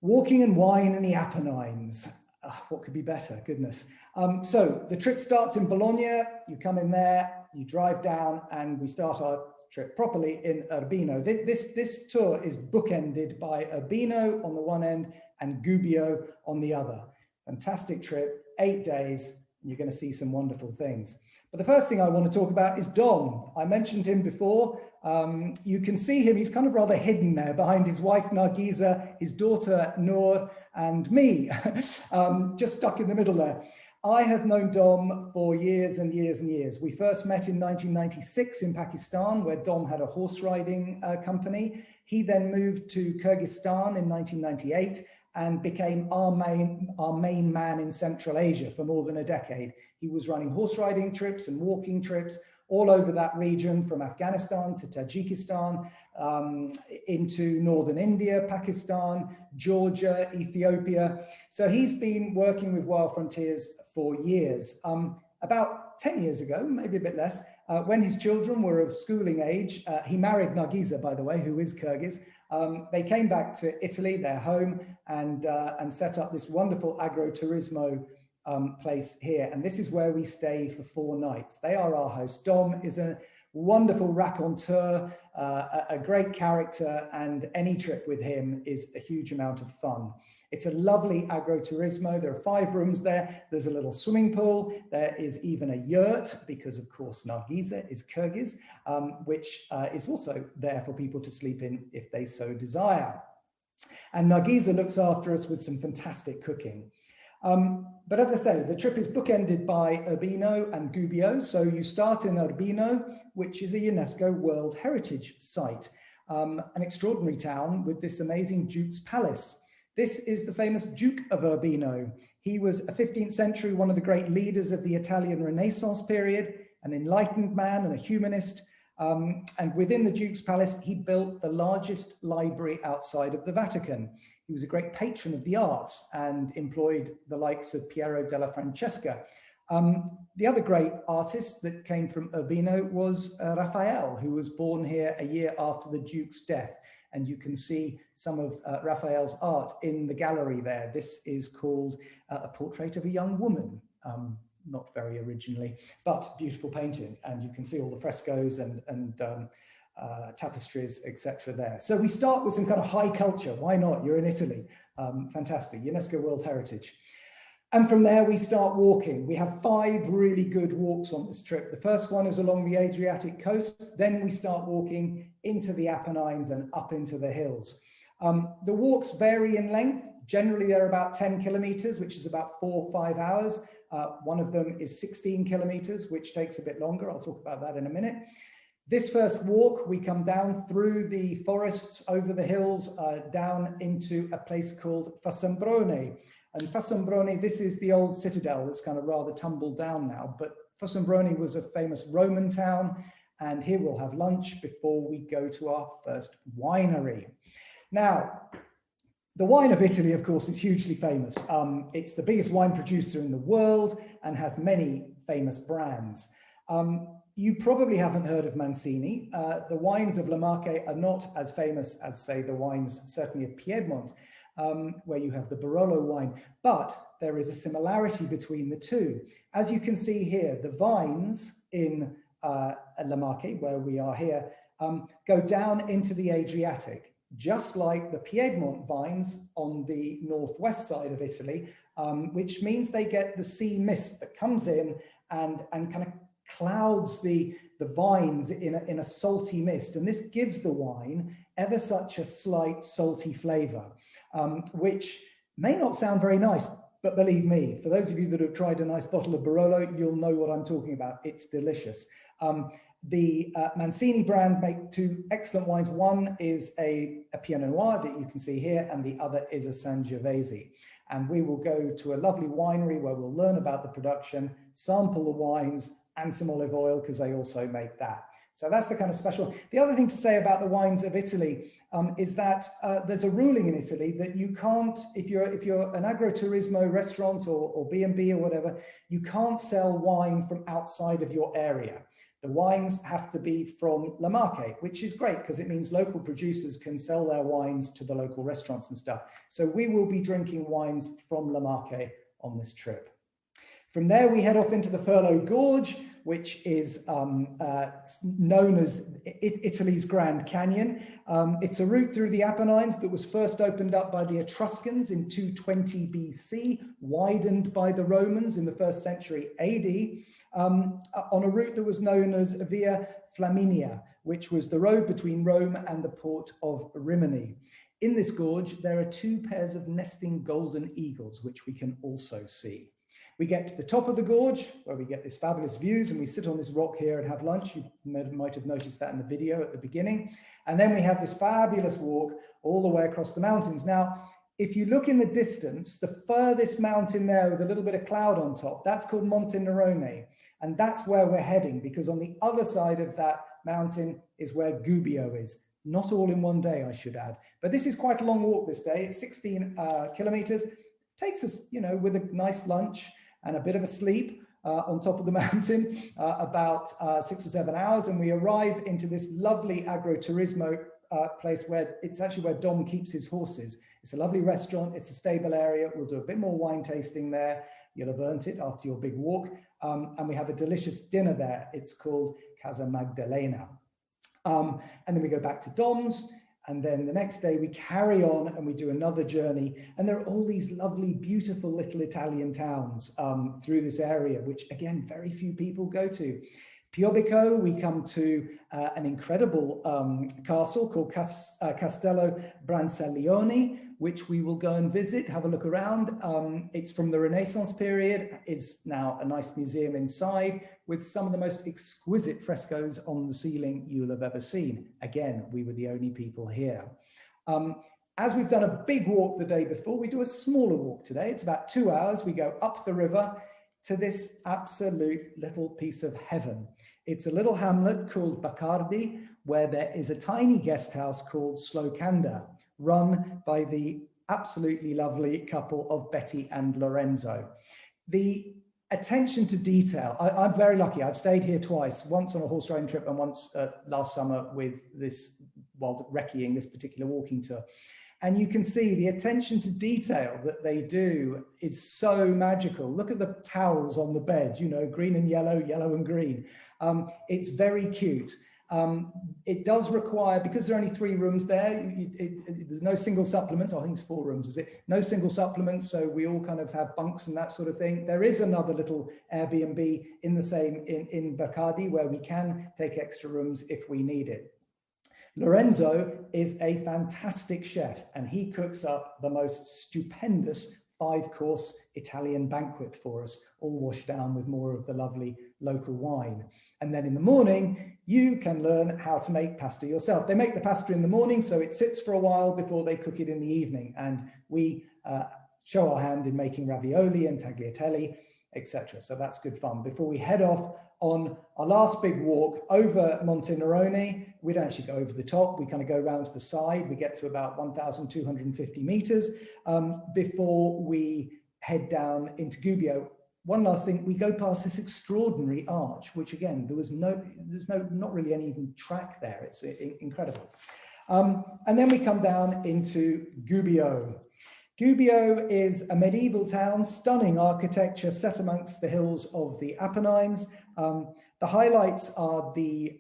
Walking and wine in the Apennines. What could be better? Goodness. So the trip starts in Bologna. You come in there, you drive down, and we start our trip properly in Urbino. This tour is bookended by Urbino on the one end and Gubbio on the other. Fantastic trip, 8 days. You're going to see some wonderful things. But the first thing I want to talk about is Dom. I mentioned him before. You can see him, he's kind of rather hidden there behind his wife Nargiza, his daughter Noor, and me, just stuck in the middle there. I have known Dom for years and years and years. We first met in 1996 in Pakistan, where Dom had a horse riding company. He then moved to Kyrgyzstan in 1998 and became our main man in Central Asia for more than a decade. He was running horse riding trips and walking trips all over that region, from Afghanistan to Tajikistan, into northern India, Pakistan, Georgia, Ethiopia. So he's been working with Wild Frontiers for years. About 10 years ago, maybe a bit less, when his children were of schooling age, he married Nargiza, by the way, who is Kyrgyz. They came back to Italy, their home, and set up this wonderful agroturismo place here. And this is where we stay for 4 nights. They are our host. Dom is a wonderful raconteur, a great character, and any trip with him is a huge amount of fun. It's a lovely agroturismo. There are 5 rooms there. There's a little swimming pool. There is even a yurt, because of course Nargiza is Kyrgyz, which is also there for people to sleep in if they so desire. And Nargiza looks after us with some fantastic cooking. But as I say, the trip is bookended by Urbino and Gubbio. So you start in Urbino, which is a UNESCO World Heritage Site, an extraordinary town with this amazing Duke's Palace. This is the famous Duke of Urbino. He was a 15th century, one of the great leaders of the Italian Renaissance period, an enlightened man and a humanist. And within the Duke's Palace, he built the largest library outside of the Vatican. He was a great patron of the arts and employed the likes of Piero della Francesca. The other great artist that came from Urbino was Raphael, who was born here a year after the Duke's death. And you can see some of Raphael's art in the gallery there. This is called A Portrait of a Young Woman. Not very originally, but beautiful painting. And you can see all the frescoes and tapestries, etc. there. So we start with some kind of high culture. Why not? You're in Italy. Fantastic. UNESCO World Heritage. And from there, we start walking. We have 5 really good walks on this trip. The first one is along the Adriatic coast. Then we start walking into the Apennines and up into the hills. The walks vary in length. Generally, they're about 10 kilometers, which is about 4 or 5 hours. One of them is 16 kilometers, which takes a bit longer. I'll talk about that in a minute. This first walk, we come down through the forests, over the hills, down into a place called Fossombrone. And Fossombrone, this is the old citadel that's kind of rather tumbled down now, but Fossombrone was a famous Roman town. And here we'll have lunch before we go to our first winery. Now, the wine of Italy, of course, is hugely famous. It's the biggest wine producer in the world and has many famous brands. You probably haven't heard of Mancini. The wines of Le Marche are not as famous as, say, the wines, certainly of Piedmont, where you have the Barolo wine, but there is a similarity between the two. As you can see here, the vines in Le Marche, where we are here, go down into the Adriatic, just like the Piedmont vines on the northwest side of Italy, which means they get the sea mist that comes in and kind of clouds the vines in a salty mist. And this gives the wine ever such a slight salty flavor, which may not sound very nice, but believe me, for those of you that have tried a nice bottle of Barolo, you'll know what I'm talking about. It's delicious. The Mancini brand make 2 excellent wines. One is a Pinot Noir that you can see here, and the other is a Sangiovese. And we will go to a lovely winery where we'll learn about the production, sample the wines, and some olive oil, because they also make that. So that's the kind of special. The other thing to say about the wines of Italy is that there's a ruling in Italy that you can't, if you're an agroturismo restaurant or B&B or whatever, you can't sell wine from outside of your area. The wines have to be from La Marche, which is great because it means local producers can sell their wines to the local restaurants and stuff. So we will be drinking wines from La Marche on this trip. From there, we head off into the Furlow Gorge, which is known as Italy's Grand Canyon. It's a route through the Apennines that was first opened up by the Etruscans in 220 BC, widened by the Romans in the 1st century AD, on a route that was known as Via Flaminia, which was the road between Rome and the port of Rimini. In this gorge, there are 2 pairs of nesting golden eagles, which we can also see. We get to the top of the gorge where we get these fabulous views, and we sit on this rock here and have lunch. You might have noticed that in the video at the beginning. And then we have this fabulous walk all the way across the mountains. Now, if you look in the distance, the furthest mountain there with a little bit of cloud on top, that's called Montenerone. And that's where we're heading, because on the other side of that mountain is where Gubbio is. Not all in one day, I should add. But this is quite a long walk this day. It's 16 kilometers. Takes us, you know, with a nice lunch and a bit of a sleep on top of the mountain, about 6 or 7 hours. And we arrive into this lovely agroturismo place where it's actually where Dom keeps his horses. It's a lovely restaurant. It's a stable area. We'll do a bit more wine tasting there. You'll have earned it after your big walk. And we have a delicious dinner there. It's called Casa Magdalena. And then we go back to Dom's. And then the next day we carry on and we do another journey. And there are all these lovely, beautiful little Italian towns through this area, which again, very few people go to. Piobico, we come to an incredible castle called Castello Brancellioni, which we will go and visit, have a look around. It's from the Renaissance period. It's now a nice museum inside with some of the most exquisite frescoes on the ceiling you'll have ever seen. Again, we were the only people here. As we've done a big walk the day before, we do a smaller walk today. It's about 2 hours. We go up the river to this absolute little piece of heaven. It's a little hamlet called Baccardi, where there is a tiny guest house called Slocanda, run by the absolutely lovely couple of Betty and Lorenzo. The attention to detail, I'm very lucky. I've stayed here twice, once on a horse riding trip and once last summer with this, while recceing this particular walking tour. And you can see the attention to detail that they do is so magical. Look at the towels on the bed, you know, green and yellow, yellow and green. It's very cute. It does require, because there are only 3 rooms there, there's no single supplements. I think it's 4 rooms, is it? No single supplements, so we all kind of have bunks and that sort of thing. There is another little Airbnb in the same, in Baccardi, where we can take extra rooms if we need it. Lorenzo is a fantastic chef, and he cooks up the most stupendous 5-course Italian banquet for us, all washed down with more of the lovely local wine. And then in the morning, you can learn how to make pasta yourself. They make the pasta in the morning, so it sits for a while before they cook it in the evening. And we show our hand in making ravioli and tagliatelle, etc. So that's good fun. Before we head off on our last big walk over Montenerone, we don't actually go over the top. We kind of go around to the side. We get to about 1,250 meters before we head down into Gubbio. One last thing, we go past this extraordinary arch, which again, there's not really any even track there. It's incredible. And then we come down into Gubbio. Gubbio is a medieval town, stunning architecture set amongst the hills of the Apennines. The highlights are the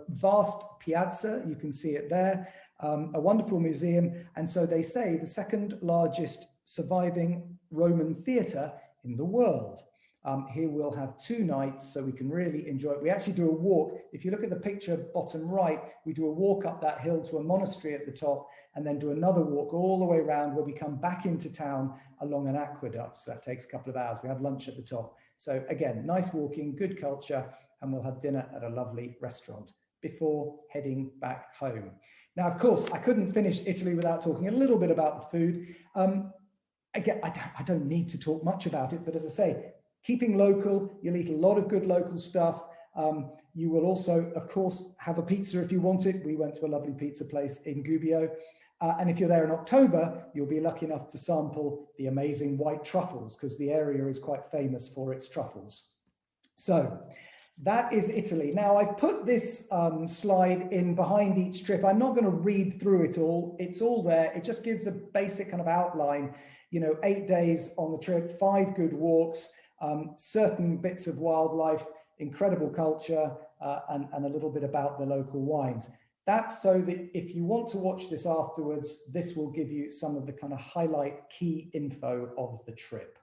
vast piazza. You can see it there, a wonderful museum, and so they say the 2nd largest surviving Roman theatre in the world. Here we'll have 2 nights, so we can really enjoy it. We actually do a walk. If you look at the picture bottom right, we do a walk up that hill to a monastery at the top, and then do another walk all the way around where we come back into town along an aqueduct. So that takes a couple of hours. We have lunch at the top. So again, nice walking, good culture, and we'll have dinner at a lovely restaurant before heading back home. Now, of course, I couldn't finish Italy without talking a little bit about the food. Again, I don't need to talk much about it, but as I say, keeping local, you'll eat a lot of good local stuff. You will also, of course, have a pizza if you want it. We went to a lovely pizza place in Gubbio. And if you're there in October, you'll be lucky enough to sample the amazing white truffles, because the area is quite famous for its truffles. So that is Italy. Now, I've put this slide in behind each trip. I'm not going to read through it all. It's all there. It just gives a basic kind of outline. 8 days on the trip, 5 good walks, certain bits of wildlife, incredible culture, and a little bit about the local wines. That's so that if you want to watch this afterwards, this will give you some of the kind of highlight key info of the trip.